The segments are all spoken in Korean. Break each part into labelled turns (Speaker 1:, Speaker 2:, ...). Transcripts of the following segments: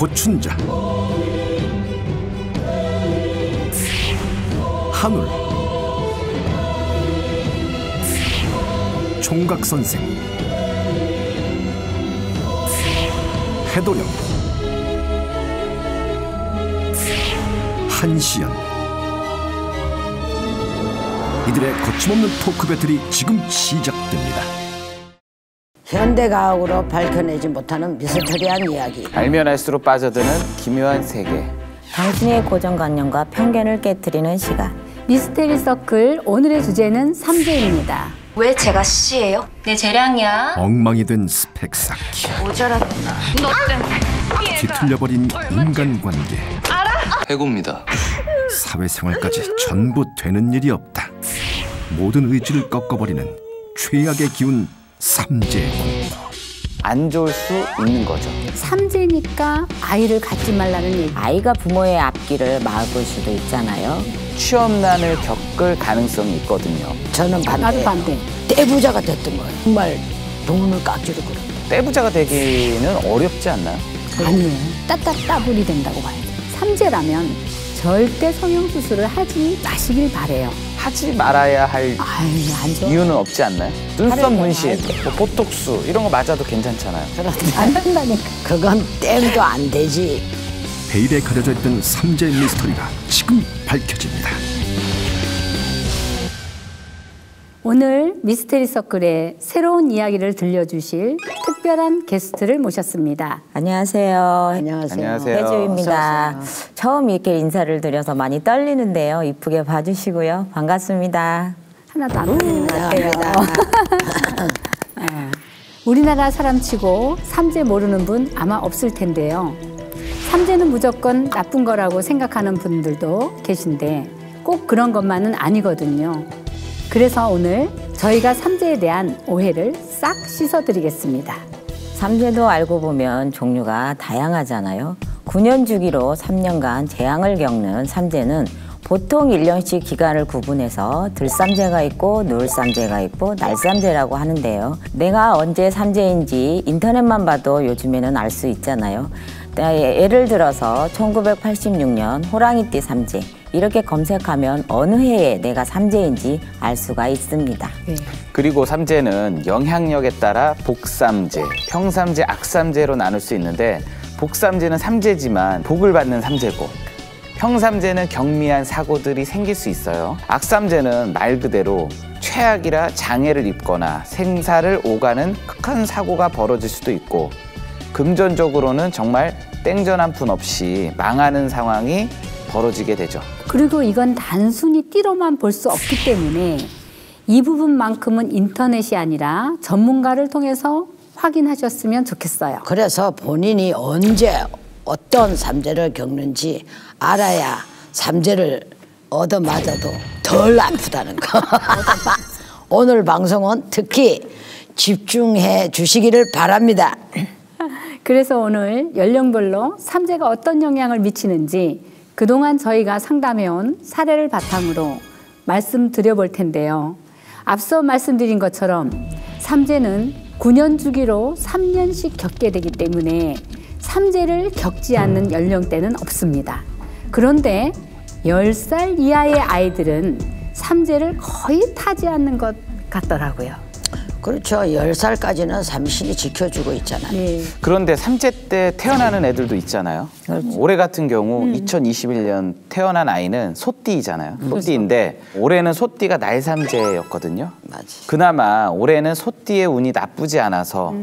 Speaker 1: 고춘자, 한울, 총각선생, 해도령, 한시연. 이들의 거침없는 토크 배틀이 지금 시작됩니다.
Speaker 2: 현대과학으로 밝혀내지 못하는 미스터리한 이야기.
Speaker 3: 알면 알수록 빠져드는 기묘한 세계.
Speaker 4: 당신의 고정관념과 편견을 깨트리는 시간.
Speaker 5: 미스테리 서클 오늘의 주제는 삼재입니다.
Speaker 6: 왜 제가 C예요? 내 재량이야.
Speaker 1: 엉망이 된 스펙 쌓기.
Speaker 6: 모자랐다. 너 때문에.
Speaker 1: 뒤틀려버린 인간관계.
Speaker 7: 해고입니다.
Speaker 1: 사회생활까지 전부 되는 일이 없다. 모든 의지를 꺾어버리는 최악의 기운 삼재 공포.
Speaker 3: 안 좋을 수 있는 거죠.
Speaker 5: 삼재니까 아이를 갖지 말라는 얘기.
Speaker 4: 아이가 부모의 앞길을 막을 수도 있잖아요.
Speaker 3: 취업난을 겪을 가능성이 있거든요.
Speaker 2: 저는 반대.
Speaker 5: 나도 반대.
Speaker 2: 떼부자가 됐던 거예요. 정말 돈을 깍지로 걸어.
Speaker 3: 떼부자가 되기는 어렵지 않나요?
Speaker 5: 아니에요. 따따따불이 된다고 봐야죠. 삼재라면 절대 성형수술을 하지 마시길 바래요.
Speaker 3: 하지 말아야 할
Speaker 5: 안 좋아.
Speaker 3: 이유는 없지 않나요? 눈썹 문신, 뭐 보톡스 이런 거 맞아도 괜찮잖아요.
Speaker 5: 안 한다니까.
Speaker 2: 그건 땜도 안 되지.
Speaker 1: 베일에 가려져 있던 삼재 미스터리가 지금 밝혀집니다.
Speaker 5: 오늘 미스테리 서클의 새로운 이야기를 들려주실 특별한 게스트를 모셨습니다.
Speaker 4: 안녕하세요.
Speaker 2: 안녕하세요.
Speaker 3: 안녕하세요.
Speaker 4: 혜주입니다. 처음 이렇게 인사를 드려서 많이 떨리는데요. 이쁘게 봐주시고요. 반갑습니다.
Speaker 5: 하나도 안 떨리는 것 같아요.
Speaker 2: 네.
Speaker 5: 우리나라 사람치고 삼재 모르는 분 아마 없을 텐데요. 삼재는 무조건 나쁜 거라고 생각하는 분들도 계신데 꼭 그런 것만은 아니거든요. 그래서 오늘 저희가 삼재에 대한 오해를 싹 씻어드리겠습니다.
Speaker 4: 삼재도 알고 보면 종류가 다양하잖아요. 9년 주기로 3년간 재앙을 겪는 삼재는 보통 1년씩 기간을 구분해서 들삼재가 있고 누울삼재가 있고 날삼재라고 하는데요. 내가 언제 삼재인지 인터넷만 봐도 요즘에는 알 수 있잖아요. 예를 들어서 1986년 호랑이띠 삼재 이렇게 검색하면 어느 해에 내가 삼재인지 알 수가 있습니다.
Speaker 5: 네.
Speaker 3: 그리고 삼재는 영향력에 따라 복삼재, 평삼재, 악삼재로 나눌 수 있는데 복삼재는 삼재지만 복을 받는 삼재고 평삼재는 경미한 사고들이 생길 수 있어요. 악삼재는 말 그대로 최악이라 장애를 입거나 생사를 오가는 극한 사고가 벌어질 수도 있고 금전적으로는 정말 땡전 한 푼 없이 망하는 상황이 벌어지게 되죠.
Speaker 5: 그리고 이건 단순히 띠로만 볼 수 없기 때문에 이 부분만큼은 인터넷이 아니라 전문가를 통해서 확인하셨으면 좋겠어요.
Speaker 2: 그래서 본인이 언제 어떤 삼재를 겪는지 알아야 삼재를 얻어맞아도 덜 아프다는 거. 오늘 방송은 특히 집중해 주시기를 바랍니다.
Speaker 5: 그래서 오늘 연령별로 삼재가 어떤 영향을 미치는지 그동안 저희가 상담해온 사례를 바탕으로 말씀드려 볼 텐데요. 앞서 말씀드린 것처럼 삼재는 9년 주기로 3년씩 겪게 되기 때문에 삼재를 겪지 않는 연령대는 없습니다. 그런데 10살 이하의 아이들은 삼재를 거의 타지 않는 것 같더라고요.
Speaker 2: 그렇죠. 10살까지는 삼신이 지켜주고 있잖아요.
Speaker 5: 네.
Speaker 3: 그런데 삼재 때 태어나는 애들도 있잖아요. 올해 같은 경우 2021년 태어난 아이는 소띠잖아요. 소띠인데 올해는 소띠가 날삼재였거든요.
Speaker 2: 맞지.
Speaker 3: 그나마 올해는 소띠의 운이 나쁘지 않아서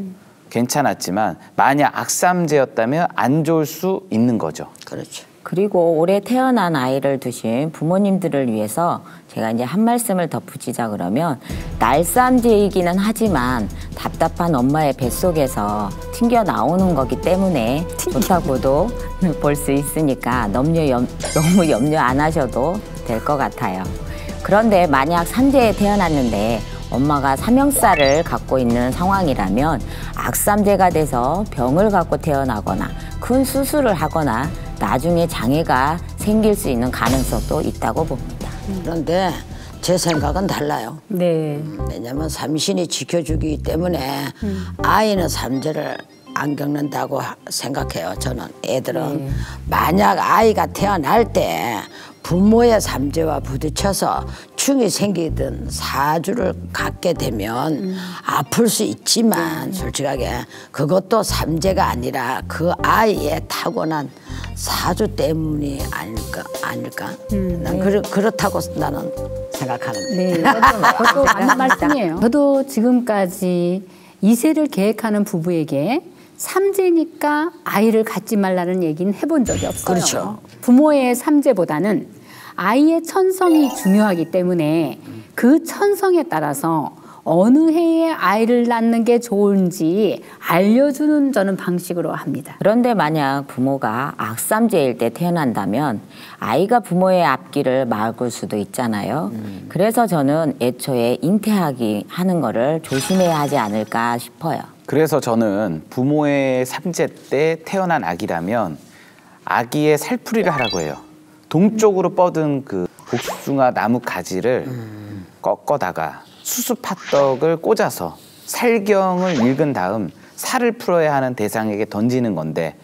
Speaker 3: 괜찮았지만 만약 악삼재였다면 안 좋을 수 있는 거죠.
Speaker 2: 그렇죠.
Speaker 4: 그리고 올해 태어난 아이를 두신 부모님들을 위해서 제가 이제 한 말씀을 덧붙이자 그러면 날삼재이기는 하지만 답답한 엄마의 뱃속에서 튕겨 나오는 거기 때문에 좋다고도 볼 수 있으니까 너무 염려 안 하셔도 될 것 같아요. 그런데 만약 삼재에 태어났는데 엄마가 삼형살을 갖고 있는 상황이라면 악삼재가 돼서 병을 갖고 태어나거나 큰 수술을 하거나 나중에 장애가 생길 수 있는 가능성도 있다고 봅니다.
Speaker 2: 그런데 제 생각은 달라요.
Speaker 5: 네.
Speaker 2: 왜냐면 삼신이 지켜주기 때문에 아이는 삼재를 안 겪는다고 생각해요. 저는 애들은 만약 아이가 태어날 때 부모의 삼재와 부딪혀서 충이 생기든 사주를 갖게 되면 아플 수 있지만 솔직하게 그것도 삼재가 아니라 그 아이의 타고난 사주 때문이 아닐까? 난 그렇다고 나는 생각하는 거예요.
Speaker 5: 네, 그것도 맞는 말씀이에요. 저도 지금까지 2세를 계획하는 부부에게 삼재니까 아이를 갖지 말라는 얘기는 해본 적이 없어요.
Speaker 2: 그렇죠.
Speaker 5: 부모의 삼재보다는 아이의 천성이 중요하기 때문에 그 천성에 따라서 어느 해에 아이를 낳는 게 좋은지 알려주는 저는 방식으로 합니다.
Speaker 4: 그런데 만약 부모가 악삼재일 때 태어난다면 아이가 부모의 앞길을 막을 수도 있잖아요. 그래서 저는 애초에 잉태하기 하는 거를 조심해야 하지 않을까 싶어요.
Speaker 3: 그래서 저는 부모의 삼재 때 태어난 아기라면 아기의 살풀이를 하라고 해요. 동쪽으로 뻗은 그 복숭아 나무 가지를 꺾어다가 수수팥떡을 꽂아서 살경을 읽은 다음 살을 풀어야 하는 대상에게 던지는 건데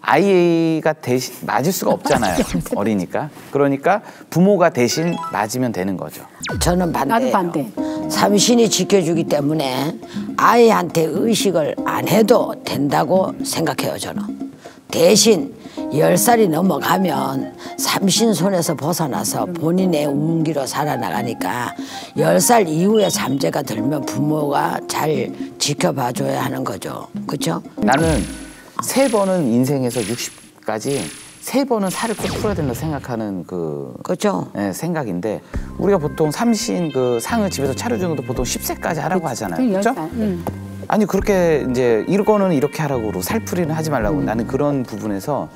Speaker 3: 아이가 대신 맞을 수가 없잖아요. 어리니까. 그러니까 부모가 대신 맞으면 되는 거죠.
Speaker 2: 저는 반대예요.
Speaker 5: 나도 반대.
Speaker 2: 삼신이 지켜주기 때문에 아이한테 의식을 안 해도 된다고 생각해요. 저는. 대신 10살이 넘어가면 삼신 손에서 벗어나서 본인의 운기로 살아나가니까 10살 이후에 삼재가 들면 부모가 잘 지켜봐줘야 하는 거죠. 그렇죠?
Speaker 3: 나는 3번은 인생에서 60까지 3번은 살을 꼭 풀어야 된다 생각하는
Speaker 2: 그렇죠.
Speaker 3: 네, 생각인데 우리가 보통 삼신 그 상을 집에서 차려주는 것도 보통 10세까지 하라고 하잖아요. 그렇죠? 아니 그렇게 이제 이거는 이렇게 하라고 살풀이는 하지 말라고 나는 그런 부분에서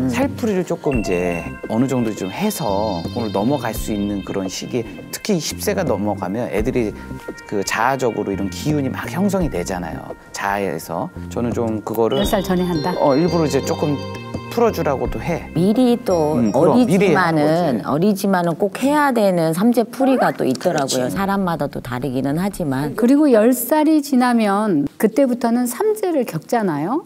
Speaker 3: 살풀이를 조금 이제 어느 정도 좀 해서 오늘 넘어갈 수 있는 그런 시기 특히 10세가 넘어가면 애들이 그 자아적으로 이런 기운이 막 형성이 되잖아요. 자아에서 저는 좀 그거를
Speaker 5: 10살 전에 한다?
Speaker 3: 일부러 이제 조금 풀어주라고도 해.
Speaker 4: 미리 또 어리지만은 꼭 해야 되는 삼재풀이가 또 있더라고요.
Speaker 2: 그렇지.
Speaker 4: 사람마다 또 다르기는 하지만.
Speaker 5: 그리고 10살이 지나면 그때부터는 삼재를 겪잖아요.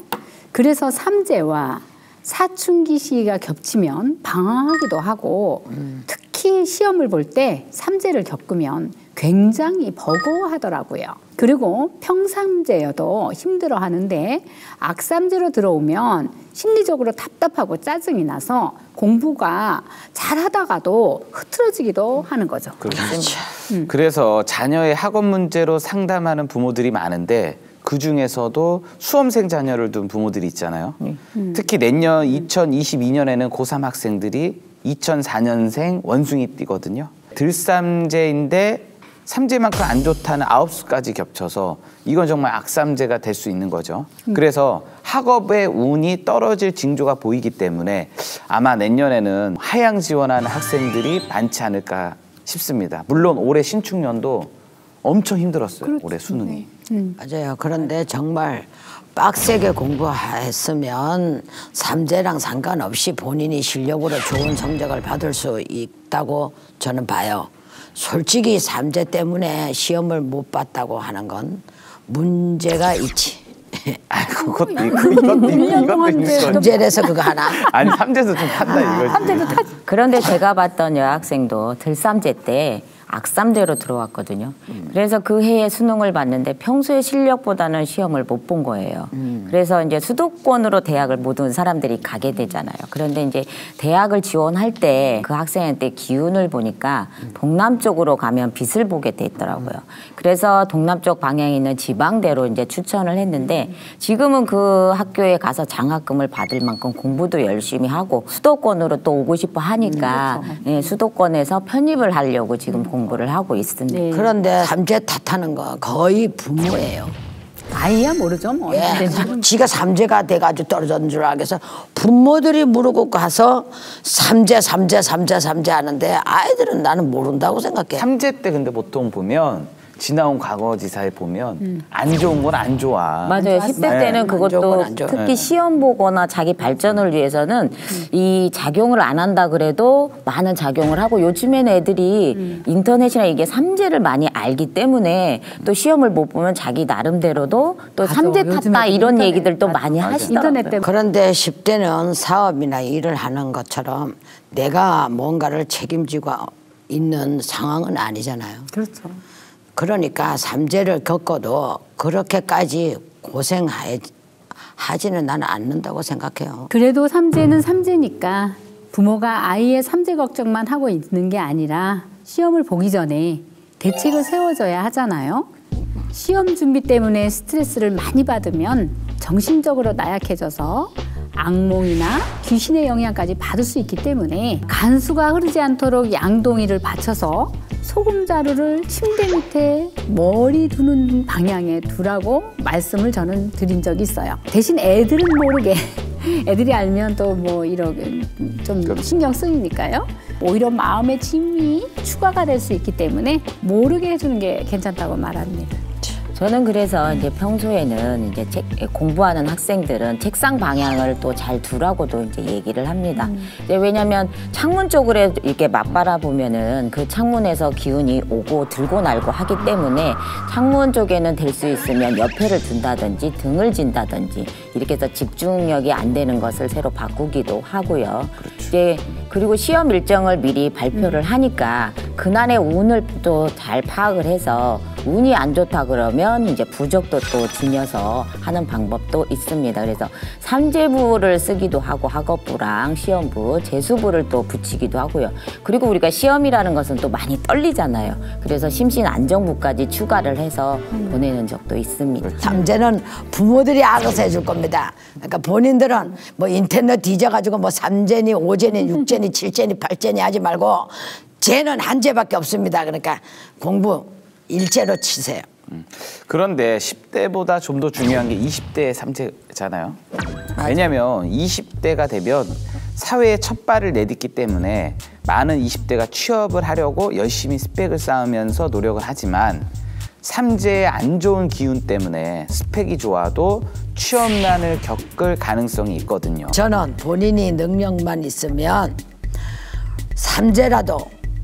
Speaker 5: 그래서 삼재와 사춘기 시기가 겹치면 방황하기도 하고 특히 시험을 볼 때 삼재를 겪으면 굉장히 버거워하더라고요. 그리고 평삼재여도 힘들어하는데 악삼재로 들어오면 심리적으로 답답하고 짜증이 나서 공부가 잘하다가도 흐트러지기도 하는 거죠.
Speaker 3: 그렇죠. 그래서 자녀의 학업 문제로 상담하는 부모들이 많은데 그중에서도 수험생 자녀를 둔 부모들이 있잖아요. 특히 내년 2022년에는 고3 학생들이 2004년생 원숭이띠거든요. 들삼재인데 삼재만큼 안 좋다는 9수까지 겹쳐서 이건 정말 악삼재가 될 수 있는 거죠. 그래서 학업의 운이 떨어질 징조가 보이기 때문에 아마 내년에는 하향 지원하는 학생들이 많지 않을까 싶습니다. 물론 올해 신축년도 엄청 힘들었어요. 그렇죠. 올해 수능이.
Speaker 2: 맞아요. 그런데 정말 빡세게 공부했으면 삼재랑 상관없이 본인이 실력으로 좋은 성적을 받을 수 있다고 저는 봐요. 솔직히 삼재 때문에 시험을 못 봤다고 하는 건 문제가 있지.
Speaker 3: 그것도 이것도 있는 거죠.
Speaker 2: 삼재에서 그거 하나?
Speaker 3: 아니 삼재도 좀 탄다 이거지.
Speaker 5: 삼재도
Speaker 4: 그런데 제가 봤던 여학생도 들삼재 때 악삼재로 들어왔거든요. 그래서 그 해에 수능을 봤는데 평소에 실력보다는 시험을 못 본 거예요. 그래서 이제 수도권으로 대학을 모든 사람들이 가게 되잖아요. 그런데 이제 대학을 지원할 때 그 학생한테 기운을 보니까 동남쪽으로 가면 빛을 보게 돼 있더라고요. 그래서 동남쪽 방향에 있는 지방대로 이제 추천을 했는데 지금은 그 학교에 가서 장학금을 받을 만큼 공부도 열심히 하고 수도권으로 또 오고 싶어 하니까 예, 수도권에서 편입을 하려고 지금 공부를 하고 있습니다.
Speaker 5: 네.
Speaker 2: 그런데 삼재 탓하는 거 거의 부모예요.
Speaker 5: 아이야 모르죠 뭐.
Speaker 2: 예, 지가 삼재가 돼가지고 떨어졌는 줄 알겠어. 부모들이 모르고 가서 삼재 하는데 아이들은 나는 모른다고 생각해.
Speaker 3: 삼재 때 근데 보통 보면 지나온 과거지사에 보면 안 좋은 건 안 좋아.
Speaker 4: 맞아요. 10대 때는 그것도
Speaker 2: 안 좋은
Speaker 4: 특히 시험 보거나 자기 발전을 위해서는 이 작용을 안 한다 그래도 많은 작용을 하고 요즘에는 애들이 인터넷이나 이게 삼재를 많이 알기 때문에 또 시험을 못 보면 자기 나름대로도 또 삼재 탔다 이런 얘기들도 많이 하시더라고요.
Speaker 5: 인터넷 때문에.
Speaker 2: 그런데 10대는 사업이나 일을 하는 것처럼 내가 뭔가를 책임지고 있는 상황은 아니잖아요.
Speaker 5: 그렇죠.
Speaker 2: 그러니까 삼재를 겪어도 그렇게까지 고생하지는 나는 않는다고 생각해요.
Speaker 5: 그래도 삼재는 삼재니까 부모가 아이의 삼재 걱정만 하고 있는 게 아니라 시험을 보기 전에 대책을 세워줘야 하잖아요. 시험 준비 때문에 스트레스를 많이 받으면 정신적으로 나약해져서 악몽이나 귀신의 영향까지 받을 수 있기 때문에 간수가 흐르지 않도록 양동이를 받쳐서 소금자루를 침대 밑에 머리 두는 방향에 두라고 말씀을 저는 드린 적이 있어요. 대신 애들은 모르게 애들이 알면 또 뭐 이런 좀 신경 쓰이니까요. 오히려 마음의 짐이 추가가 될 수 있기 때문에 모르게 해주는 게 괜찮다고 말합니다.
Speaker 4: 저는 그래서 이제 평소에는 이제 공부하는 학생들은 책상 방향을 또 잘 두라고도 이제 얘기를 합니다. 이제 왜냐하면 창문 쪽으로 이렇게 맞바라 보면은 그 창문에서 기운이 오고 들고 날고 하기 때문에 창문 쪽에는 될 수 있으면 옆에를 둔다든지 등을 진다든지 이렇게 해서 집중력이 안 되는 것을 새로 바꾸기도 하고요. 이제 그리고 시험 일정을 미리 발표를 하니까 그날의 운을 또 잘 파악을 해서 운이 안 좋다 그러면 이제 부적도 또 지녀서 하는 방법도 있습니다. 그래서 삼재부를 쓰기도 하고 학업부랑 시험부, 재수부를 또 붙이기도 하고요. 그리고 우리가 시험이라는 것은 또 많이 떨리잖아요. 그래서 심신안정부까지 추가를 해서 보내는 적도 있습니다.
Speaker 2: 삼재는 부모들이 알아서 해줄 겁니다. 그러니까 본인들은 뭐 인터넷 뒤져가지고 뭐 삼재니 오재니 육재니 칠재니 팔재니 하지 말고 재는 한 재밖에 없습니다. 그러니까 공부 일제로 치세요.
Speaker 3: 그런데 10대보다 좀 더 중요한 게 20대의 삼재잖아요. 왜냐하면 20대가 되면 사회에 첫 발을 내딛기 때문에 많은 20대가 취업을 하려고 열심히 스펙을 쌓으면서 노력을 하지만 삼재의 안 좋은 기운 때문에 스펙이 좋아도 취업난을 겪을 가능성이 있거든요.
Speaker 2: 저는 본인이 능력만 있으면 삼재라도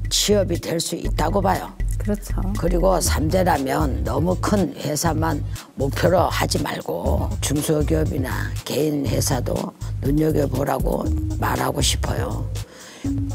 Speaker 2: 취업이 될 수 있다고 봐요.
Speaker 5: 그렇죠.
Speaker 2: 그리고 삼재라면 너무 큰 회사만 목표로 하지 말고 중소기업이나 개인 회사도 눈여겨보라고 말하고 싶어요.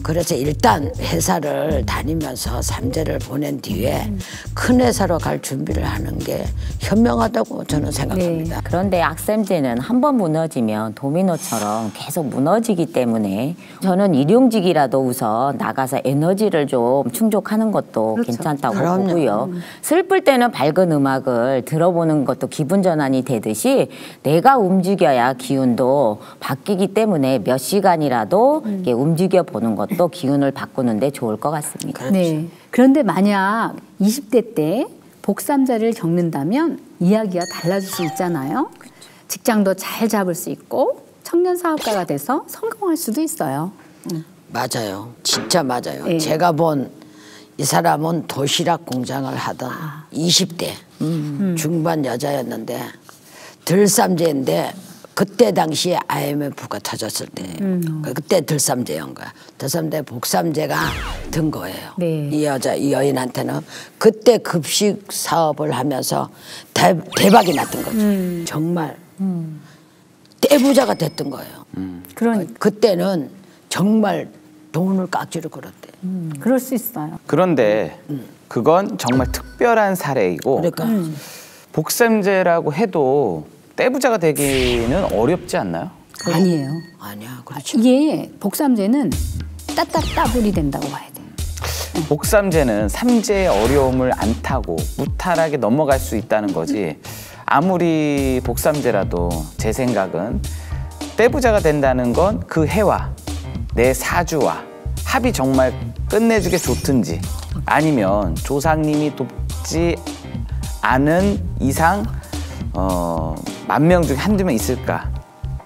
Speaker 2: 그래서 일단 회사를 다니면서 삼재를 보낸 뒤에 큰 회사로 갈 준비를 하는 게 현명하다고 저는 생각합니다.
Speaker 4: 네. 그런데 악삼재는 한 번 무너지면 도미노처럼 계속 무너지기 때문에 저는 일용직이라도 우선 나가서 에너지를 좀 충족하는 것도
Speaker 5: 그렇죠.
Speaker 4: 괜찮다고
Speaker 2: 그럼요.
Speaker 4: 보고요. 슬플 때는 밝은 음악을 들어보는 것도 기분 전환이 되듯이 내가 움직여야 기운도 바뀌기 때문에 몇 시간이라도 이렇게 움직여 보는 것도 기운을 바꾸는데 좋을 것 같습니다.
Speaker 5: 네. 그런데 만약 20대 때 복삼재를 겪는다면 이야기가 달라질 수 있잖아요. 직장도 잘 잡을 수 있고 청년 사업가가 돼서 성공할 수도 있어요.
Speaker 2: 맞아요. 진짜 맞아요.
Speaker 5: 네.
Speaker 2: 제가 본 이 사람은 도시락 공장을 하던 20대 중반 여자였는데 들삼재인데 그때 당시에 IMF가 터졌을 때 그때 들삼재인 거야. 들삼재 복삼재가 든 거예요.
Speaker 5: 네.
Speaker 2: 이 여인한테는 그때 급식 사업을 하면서 대박이 났던 거죠. 정말 떼부자가 됐던 거예요.
Speaker 5: 그러니까
Speaker 2: 그때는 정말 돈을 깍지로 걸었대.
Speaker 5: 그럴 수 있어요.
Speaker 3: 그런데 그건 정말 특별한 사례이고
Speaker 2: 그러니까
Speaker 3: 복삼재라고 해도 떼부자가 되기는 어렵지 않나요?
Speaker 5: 아니에요.
Speaker 2: 아니야, 그렇죠.
Speaker 5: 이게 복삼재는 따따따불이 된다고 봐야 돼요.
Speaker 3: 복삼재는 삼재의 어려움을 안 타고 무탈하게 넘어갈 수 있다는 거지. 아무리 복삼재라도 제 생각은 떼부자가 된다는 건 그 해와 내 사주와 합이 정말 끝내주게 좋든지 아니면 조상님이 돕지 않은 이상 10,000명 중에 한두 명 있을까?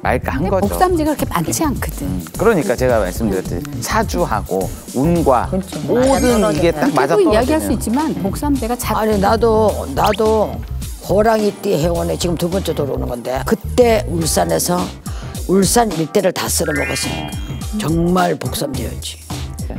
Speaker 3: 말까 한
Speaker 5: 근데
Speaker 3: 거죠.
Speaker 5: 복삼제가 그렇게 많지 않거든.
Speaker 3: 그러니까 제가 말씀드렸듯이 사주하고 운과
Speaker 4: 그렇죠.
Speaker 3: 모든 이게 딱 맞아
Speaker 5: 그리고 이야기할 수
Speaker 3: 떨어지는.
Speaker 5: 있지만 복삼제가
Speaker 2: 아니 나도 호랑이띠 해원에 지금 2번째 들어오는 건데 그때 울산에서 울산 일대를 다 쓸어 먹었으니까 정말 복삼제였지.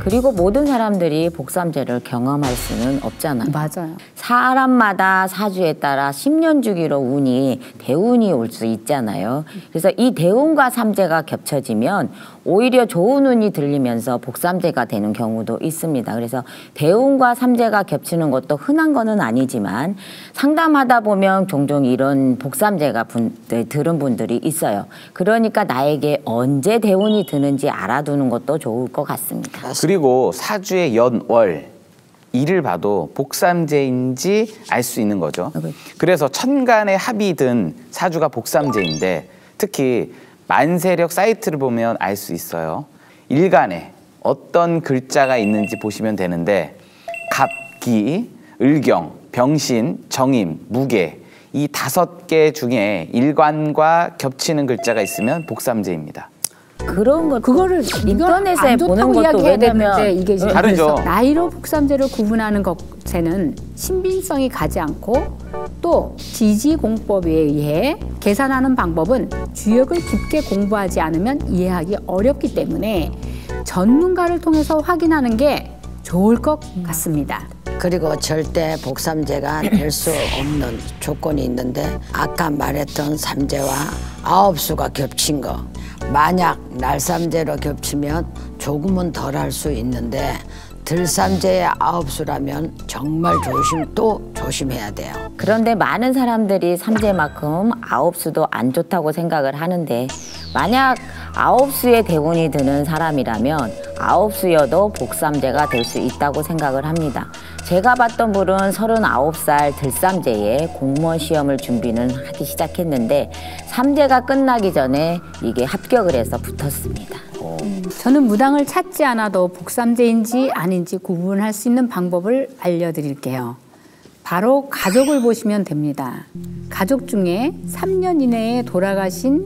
Speaker 4: 그리고 모든 사람들이 복삼제를 경험할 수는 없잖아요.
Speaker 5: 맞아요.
Speaker 4: 사람마다 사주에 따라 10년 주기로 운이 대운이 올 수 있잖아요. 그래서 이 대운과 삼재가 겹쳐지면 오히려 좋은 운이 들리면서 복삼재가 되는 경우도 있습니다. 그래서 대운과 삼재가 겹치는 것도 흔한 거는 아니지만 상담하다 보면 종종 이런 복삼재가 들은 분들이 있어요. 그러니까 나에게 언제 대운이 드는지 알아두는 것도 좋을 것 같습니다.
Speaker 3: 그리고 사주의 연, 월, 일을 봐도 복삼재인지 알 수 있는 거죠. 그래서 천간의 합이 든 사주가 복삼재인데 특히 만세력 사이트를 보면 알 수 있어요. 일간에 어떤 글자가 있는지 보시면 되는데 갑, 기, 을경, 병신, 정임, 무계 이 5개 중에 일관과 겹치는 글자가 있으면 복삼재입니다.
Speaker 4: 그런 것
Speaker 5: 그거를
Speaker 4: 인터넷에
Speaker 5: 안
Speaker 4: 보는
Speaker 5: 좋다고
Speaker 4: 것도
Speaker 5: 이야기해야
Speaker 4: 왜냐면
Speaker 5: 되는데 이게 지금
Speaker 3: 다르죠.
Speaker 5: 그래서 나이로 복삼재를 구분하는 것에는 신빙성이 가지 않고 또 지지공법에 의해 계산하는 방법은 주역을 깊게 공부하지 않으면 이해하기 어렵기 때문에 전문가를 통해서 확인하는 게 좋을 것 같습니다.
Speaker 2: 그리고 절대 복삼재가 될 수 없는 조건이 있는데 아까 말했던 삼재와 아홉수가 겹친 거 만약 날삼재로 겹치면 조금은 덜 할 수 있는데 들삼재의 아홉수라면 정말 조심해야 돼요.
Speaker 4: 그런데 많은 사람들이 삼재만큼 아홉수도 안 좋다고 생각을 하는데 만약 아홉수의 대운이 드는 사람이라면 아홉수여도 복삼재가 될 수 있다고 생각을 합니다. 제가 봤던 분은 39살 들삼재에 공무원 시험을 준비는 하기 시작했는데 삼재가 끝나기 전에 이게 합격을 해서 붙었습니다.
Speaker 5: 저는 무당을 찾지 않아도 복삼재인지 아닌지 구분할 수 있는 방법을 알려드릴게요. 바로 가족을 보시면 됩니다. 가족 중에 3년 이내에 돌아가신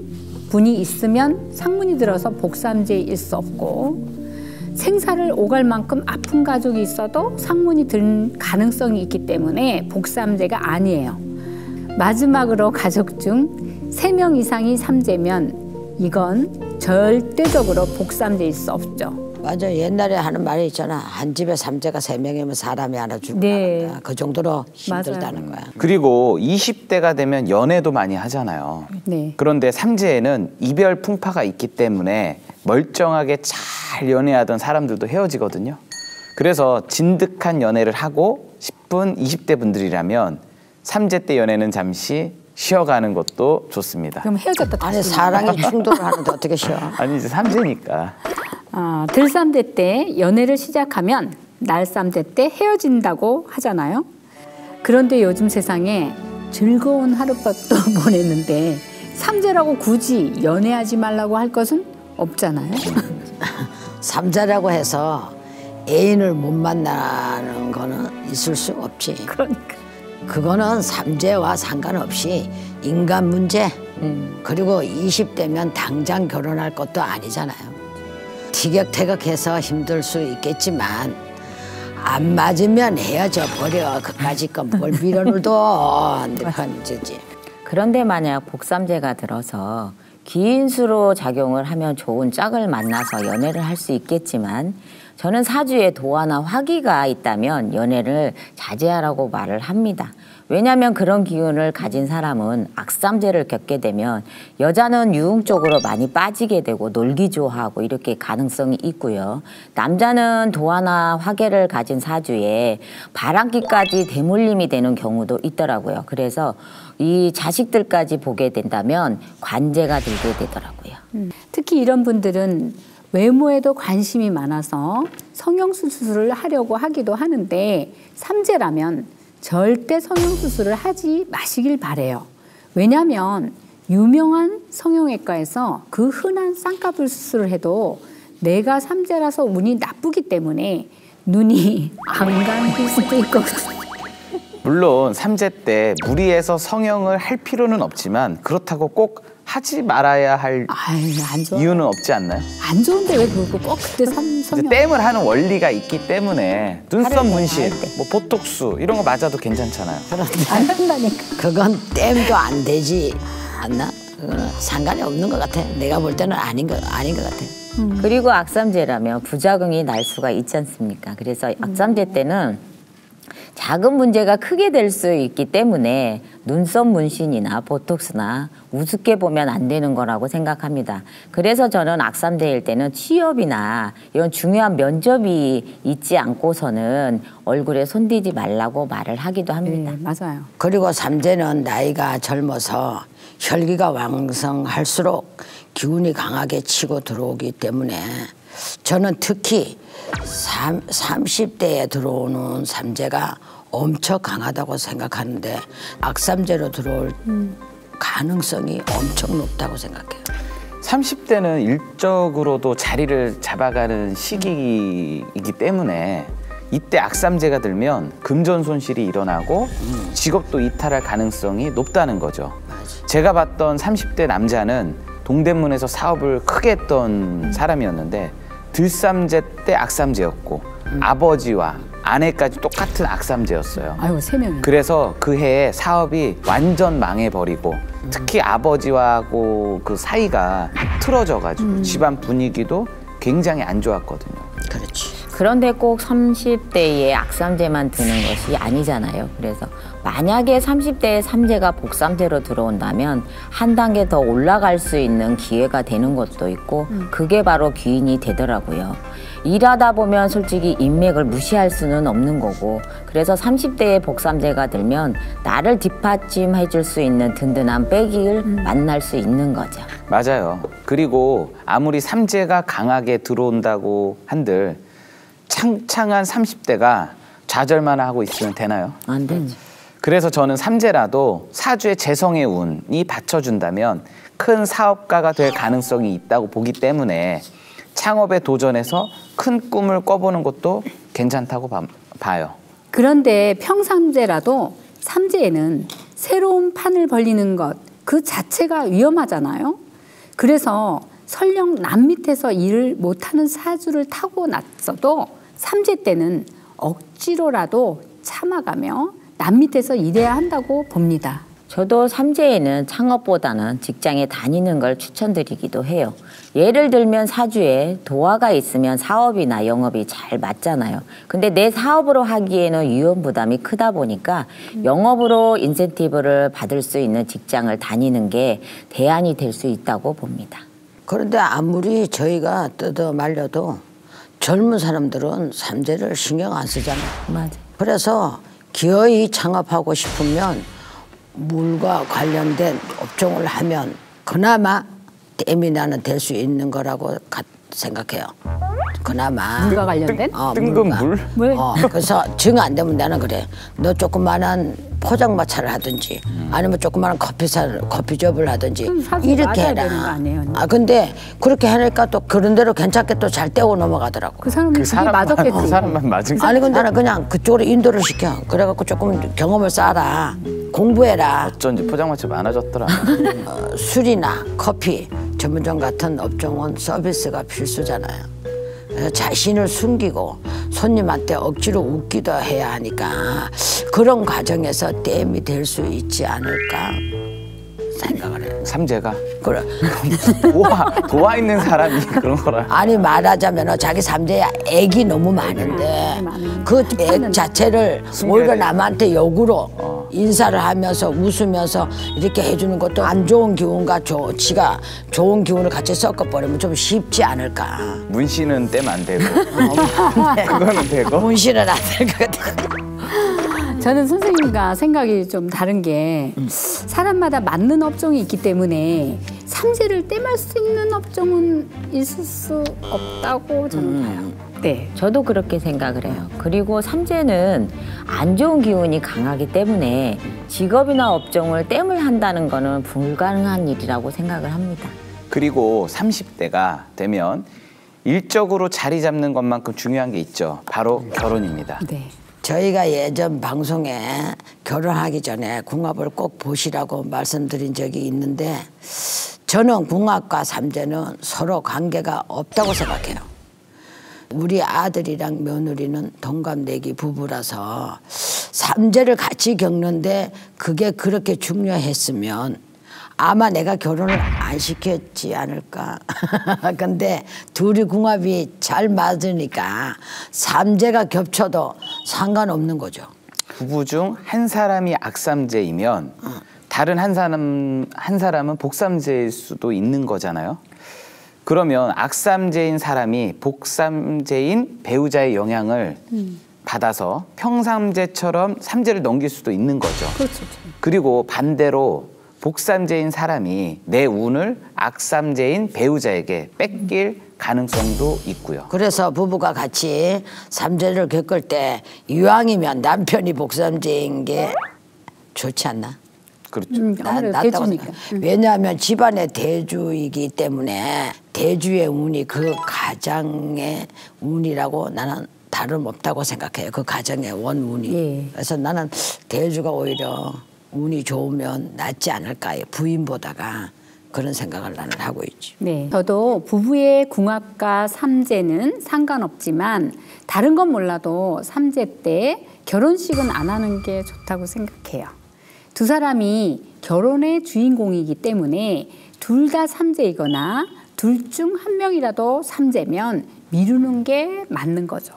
Speaker 5: 분이 있으면 상문이 들어서 복삼재일 수 없고 생사를 오갈 만큼 아픈 가족이 있어도 상문이 든 가능성이 있기 때문에 복삼재가 아니에요. 마지막으로 가족 중 3명 이상이 삼재면 이건 절대적으로 복삼재일 수 없죠.
Speaker 2: 맞아. 옛날에 하는 말이 있잖아. 한 집에 삼재가 3명이면 사람이 하나 죽는다.
Speaker 5: 네.
Speaker 2: 그 정도로 힘들다는
Speaker 5: 맞아요.
Speaker 2: 거야.
Speaker 3: 그리고 20대가 되면 연애도 많이 하잖아요.
Speaker 5: 네.
Speaker 3: 그런데 삼재에는 이별 풍파가 있기 때문에 멀쩡하게 잘 연애하던 사람들도 헤어지거든요. 그래서 진득한 연애를 하고 싶은 20대 분들이라면 삼재 때 연애는 잠시 쉬어가는 것도 좋습니다.
Speaker 5: 그럼 헤어졌다 다시
Speaker 2: 아니 사랑이 충돌을 하는데 어떻게 쉬어?
Speaker 3: 아니 이제 삼재니까.
Speaker 5: 들삼재 때 연애를 시작하면 날삼재 때 헤어진다고 하잖아요. 그런데 요즘 세상에 즐거운 하룻밤도 보냈는데 삼재라고 굳이 연애하지 말라고 할 것은 없잖아요.
Speaker 2: 삼재라고 해서 애인을 못 만나는 거는 있을 수 없지.
Speaker 5: 그러니까.
Speaker 2: 그거는 삼재와 상관없이 인간 문제 그리고 20대면 당장 결혼할 것도 아니잖아요. 티격태격해서 힘들 수 있겠지만 안 맞으면 헤어져 버려. 그까짓 건 뭘 밀어넣어도 문제지.
Speaker 4: 그런데 만약 복삼재가 들어서 기인수로 작용을 하면 좋은 짝을 만나서 연애를 할 수 있겠지만 저는 사주에 도화나 화기가 있다면 연애를 자제하라고 말을 합니다. 왜냐하면 그런 기운을 가진 사람은 악삼재를 겪게 되면 여자는 유흥 쪽으로 많이 빠지게 되고 놀기 좋아하고 이렇게 가능성이 있고요. 남자는 도화나 화계를 가진 사주에 바람기까지 대물림이 되는 경우도 있더라고요. 그래서 이 자식들까지 보게 된다면 관제가 들게 되더라고요.
Speaker 5: 특히 이런 분들은 외모에도 관심이 많아서 성형수술을 하려고 하기도 하는데 삼재라면 절대 성형수술을 하지 마시길 바래요. 왜냐하면 유명한 성형외과에서 그 흔한 쌍꺼풀 수술을 해도 내가 삼재라서 운이 나쁘기 때문에 눈이 안 감길 수도 있거든요.
Speaker 3: 물론 삼재 때 무리해서 성형을 할 필요는 없지만 그렇다고 꼭 하지 말아야 할
Speaker 5: 아유, 안 좋아.
Speaker 3: 이유는 없지 않나요?
Speaker 5: 안 좋은데 왜 그거 꼭 그때
Speaker 3: 이제
Speaker 5: 성형?
Speaker 3: 댐을 하는 원리가 있기 때문에 눈썹
Speaker 4: 하루
Speaker 3: 문신,
Speaker 4: 할 때.
Speaker 3: 뭐 보톡스 이런 거 맞아도 괜찮잖아요.
Speaker 5: 안 한다니까.
Speaker 2: 그건 땜도 안 되지 않나? 그거는 상관이 없는 것 같아. 내가 볼 때는 아닌 것 같아.
Speaker 4: 그리고 악삼제라면 부작용이 날 수가 있지 않습니까? 그래서 악삼제 때는 작은 문제가 크게 될 수 있기 때문에 눈썹 문신이나 보톡스나 우습게 보면 안 되는 거라고 생각합니다. 그래서 저는 악삼제일 때는 취업이나 이런 중요한 면접이 있지 않고서는 얼굴에 손대지 말라고 말을 하기도 합니다.
Speaker 5: 네, 맞아요.
Speaker 2: 그리고 삼재는 나이가 젊어서 혈기가 왕성할수록 기운이 강하게 치고 들어오기 때문에 저는 특히 30대에 들어오는 삼재가 엄청 강하다고 생각하는데 악삼재로 들어올 가능성이 엄청 높다고 생각해요.
Speaker 3: 30대는 일적으로도 자리를 잡아가는 시기이기 때문에 이때 악삼제가 들면 금전 손실이 일어나고 직업도 이탈할 가능성이 높다는 거죠. 제가 봤던 30대 남자는 동대문에서 사업을 크게 했던 사람이었는데 들삼제 때 악삼제였고 아버지와 아내까지 똑같은 악삼제였어요.
Speaker 5: 아이고 3명이.
Speaker 3: 그래서 그 해에 사업이 완전 망해버리고 특히 아버지하고 그 사이가 틀어져가지고 집안 분위기도 굉장히 안 좋았거든요.
Speaker 2: 그렇지.
Speaker 4: 그런데 꼭 30대에 악삼제만 드는 것이 아니잖아요. 그래서 만약에 30대에 삼제가 복삼제로 들어온다면 한 단계 더 올라갈 수 있는 기회가 되는 것도 있고 그게 바로 귀인이 되더라고요. 일하다 보면 솔직히 인맥을 무시할 수는 없는 거고 그래서 30대에 복삼제가 들면 나를 뒷받침해 줄 수 있는 든든한 백을 만날 수 있는 거죠.
Speaker 3: 맞아요. 그리고 아무리 삼재가 강하게 들어온다고 한들 창창한 30대가 좌절만 하고 있으면 되나요?
Speaker 4: 안 되죠.
Speaker 3: 그래서 저는 삼재라도 사주의 재성의 운이 받쳐준다면 큰 사업가가 될 가능성이 있다고 보기 때문에 창업에 도전해서 큰 꿈을 꿔보는 것도 괜찮다고 봐요.
Speaker 5: 그런데 평삼제라도 삼제에는 새로운 판을 벌리는 것 그 자체가 위험하잖아요. 그래서 설령 남 밑에서 일을 못하는 사주를 타고났어도 삼제 때는 억지로라도 참아가며 남 밑에서 일해야 한다고 봅니다.
Speaker 4: 저도 삼재에는 창업보다는 직장에 다니는 걸 추천드리기도 해요. 예를 들면 사주에 도화가 있으면 사업이나 영업이 잘 맞잖아요. 근데 내 사업으로 하기에는 위험 부담이 크다 보니까 영업으로 인센티브를 받을 수 있는 직장을 다니는 게 대안이 될 수 있다고 봅니다.
Speaker 2: 그런데 아무리 저희가 뜯어 말려도 젊은 사람들은 삼재를 신경 안 쓰잖아요.
Speaker 4: 맞아요.
Speaker 2: 그래서 기어이 창업하고 싶으면 물과 관련된 업종을 하면 그나마 땜이 나는 될 수 있는 거라고 생각해요. 그나마
Speaker 5: 물과 관련된?
Speaker 3: 뜬금 물?
Speaker 5: 물?
Speaker 2: 그래서 정 안 되면 나는 그래. 너 조그만한 포장마차를 하든지 아니면 조그만한 커피숍을 하든지
Speaker 5: 그럼 사주
Speaker 2: 이렇게
Speaker 5: 맞아야
Speaker 2: 해라.
Speaker 5: 되는 거 아니에요, 언니?
Speaker 2: 아 근데 그렇게 하니까 또 그런 대로 괜찮게 또 잘 떼고 넘어가더라고.
Speaker 5: 그 사람이 그게 맞았겠지.
Speaker 3: 그 사람만 맞은 거.
Speaker 2: 아니 근데 나는 그냥 그쪽으로 인도를 시켜. 그래갖고 조금 경험을 쌓아라. 공부해라.
Speaker 3: 어쩐지 포장마차 많아졌더라.
Speaker 2: 술이나 커피 전문점 같은 업종은 서비스가 필수잖아요. 자신을 숨기고 손님한테 억지로 웃기도 해야 하니까 그런 과정에서 땜이 될 수 있지 않을까 생각을 해요.
Speaker 3: 삼재가
Speaker 2: 그래.
Speaker 3: 도와 있는 사람이 그런 거라.
Speaker 2: 아니 말하자면 자기 삼재에 액이 너무 많은데 그 액 자체를 오히려 남한테 역으로 인사를 하면서 웃으면서 이렇게 해주는 것도 안 좋은 기운과 지가 좋은 기운을 같이 섞어버리면 좀 쉽지 않을까.
Speaker 3: 문신은 떼면 안 되고 그거는 되고.
Speaker 2: 문신은 안 될 것 같아.
Speaker 5: 저는 선생님과 생각이 좀 다른 게 사람마다 맞는 업종이 있기 때문에 삼재를 땜할 수 있는 업종은 있을 수 없다고 저는 봐요. 네.
Speaker 4: 저도 그렇게 생각을 해요. 그리고 삼재는 안 좋은 기운이 강하기 때문에 직업이나 업종을 땜을 한다는 거는 불가능한 일이라고 생각을 합니다.
Speaker 3: 그리고 30대가 되면 일적으로 자리 잡는 것만큼 중요한 게 있죠. 바로 결혼입니다.
Speaker 5: 네.
Speaker 2: 저희가 예전 방송에 결혼하기 전에 궁합을 꼭 보시라고 말씀드린 적이 있는데 저는 궁합과 삼재는 서로 관계가 없다고 생각해요. 우리 아들이랑 며느리는 동갑내기 부부라서 삼재를 같이 겪는데 그게 그렇게 중요했으면 아마 내가 결혼을 안 시켰지 않을까. 근데 둘이 궁합이 잘 맞으니까 삼재가 겹쳐도 상관없는 거죠.
Speaker 3: 부부 중 한 사람이 악삼재이면 다른 한 사람은 복삼재일 수도 있는 거잖아요. 그러면 악삼재인 사람이 복삼재인 배우자의 영향을 받아서 평삼재처럼 삼재를 넘길 수도 있는 거죠.
Speaker 5: 그렇죠.
Speaker 3: 그리고 반대로 복삼재인 사람이 내 운을 악삼재인 배우자에게 뺏길 가능성도 있고요.
Speaker 2: 그래서 부부가 같이 삼재를 겪을 때 이왕이면 남편이 복삼재인 게 좋지 않나?
Speaker 3: 그렇죠.
Speaker 5: 아무래도 대주니까.
Speaker 2: 왜냐하면 집안의 대주이기 때문에 대주의 운이 그 가장의 운이라고 나는 다름없다고 생각해요. 그 가정의 원운이.
Speaker 5: 예.
Speaker 2: 그래서 나는 대주가 오히려 운이 좋으면 낫지 않을까, 부인보다가. 그런 생각을 나는 하고 있지.
Speaker 5: 네, 저도 부부의 궁합과 삼재는 상관없지만 다른 건 몰라도 삼재 때 결혼식은 안 하는 게 좋다고 생각해요. 두 사람이 결혼의 주인공이기 때문에 둘 다 삼재이거나 둘 중 한 명이라도 삼재면 미루는 게 맞는 거죠.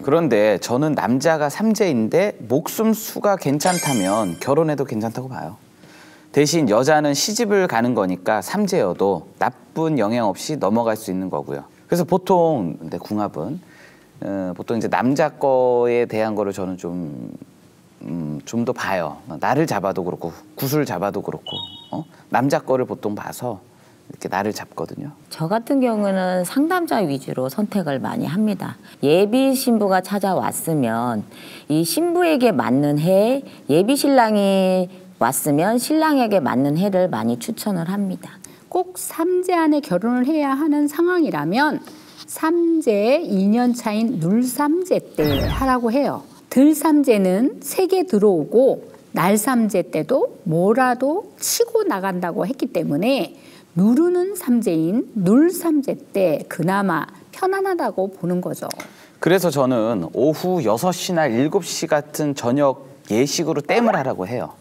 Speaker 3: 그런데 저는 남자가 삼재인데 목숨 수가 괜찮다면 결혼해도 괜찮다고 봐요. 대신 여자는 시집을 가는 거니까 삼재여도 나쁜 영향 없이 넘어갈 수 있는 거고요. 그래서 보통 근데 궁합은 보통 이제 남자 거에 대한 거를 저는 좀 더 봐요. 나를 잡아도 그렇고 굿을 잡아도 그렇고 남자 거를 보통 봐서 이렇게 나를 잡거든요.
Speaker 4: 저 같은 경우는 상담자 위주로 선택을 많이 합니다. 예비 신부가 찾아왔으면 이 신부에게 맞는 해, 예비 신랑이 왔으면 신랑에게 맞는 해를 많이 추천을 합니다.
Speaker 5: 꼭 삼재 안에 결혼을 해야 하는 상황이라면 삼재 2년 차인 눌삼재 때 하라고 해요. 들삼재는 세게 들어오고 날삼재 때도 뭐라도 치고 나간다고 했기 때문에 누르는 삼재인 눌삼재 때 그나마 편안하다고 보는 거죠.
Speaker 3: 그래서 저는 오후 6시나 7시 같은 저녁 예식으로 땜을 하라고 해요.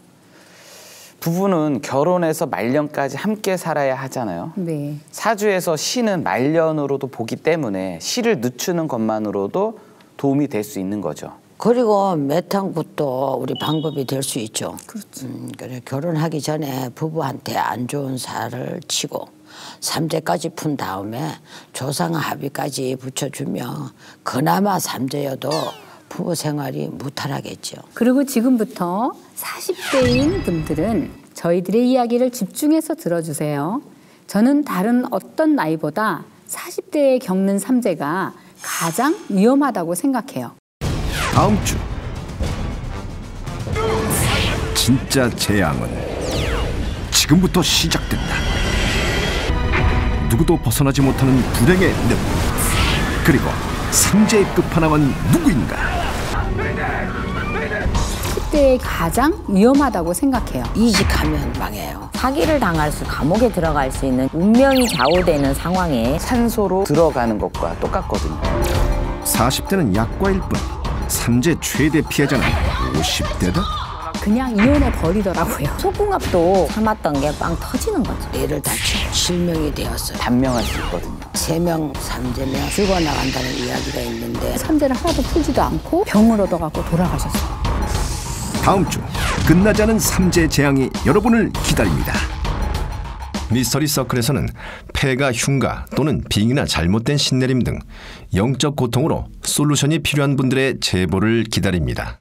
Speaker 3: 부부는 결혼해서 말년까지 함께 살아야 하잖아요.
Speaker 5: 네.
Speaker 3: 사주에서 신은 말년으로도 보기 때문에 시를 늦추는 것만으로도 도움이 될 수 있는 거죠.
Speaker 2: 그리고 메탄굿도 우리 방법이 될 수 있죠.
Speaker 5: 그렇죠.
Speaker 2: 그래, 결혼하기 전에 부부한테 안 좋은 살을 치고 삼재까지 푼 다음에 조상 합의까지 붙여주면 그나마 삼재여도 부부 생활이 무탈하겠죠.
Speaker 5: 그리고 지금부터 40대인 분들은 저희들의 이야기를 집중해서 들어주세요. 저는 다른 어떤 나이보다 40대에 겪는 삼재가 가장 위험하다고 생각해요.
Speaker 1: 다음 주 진짜 재앙은 지금부터 시작된다. 누구도 벗어나지 못하는 불행의 늪, 그리고 삼재의 끝판왕은 누구인가?
Speaker 5: 10대에 가장 위험하다고 생각해요.
Speaker 2: 이직하면 망해요.
Speaker 4: 사기를 당할 수, 감옥에 들어갈 수 있는 운명이 좌우되는 상황에
Speaker 3: 산소로 들어가는 것과 똑같거든요.
Speaker 1: 40대는 약과일 뿐 삼재 최대 피해자는 50대다?
Speaker 5: 그냥 이혼해 버리더라고요.
Speaker 4: 속궁합도 참았던 게 빵 터지는 거죠.
Speaker 2: 뇌를 다치고 실명이 되었어요.
Speaker 3: 단명할 수 있거든요.
Speaker 2: 3명 삼재면 죽어나간다는 이야기가 있는데
Speaker 5: 삼재를 하나도 풀지도 않고 병을 얻어갖고 돌아가셨어요.
Speaker 1: 다음 주 끝나지 않은 삼재 재앙이 여러분을 기다립니다. 미스터리 서클에서는 폐가 흉가 또는 빙이나 잘못된 신내림 등 영적 고통으로 솔루션이 필요한 분들의 제보를 기다립니다.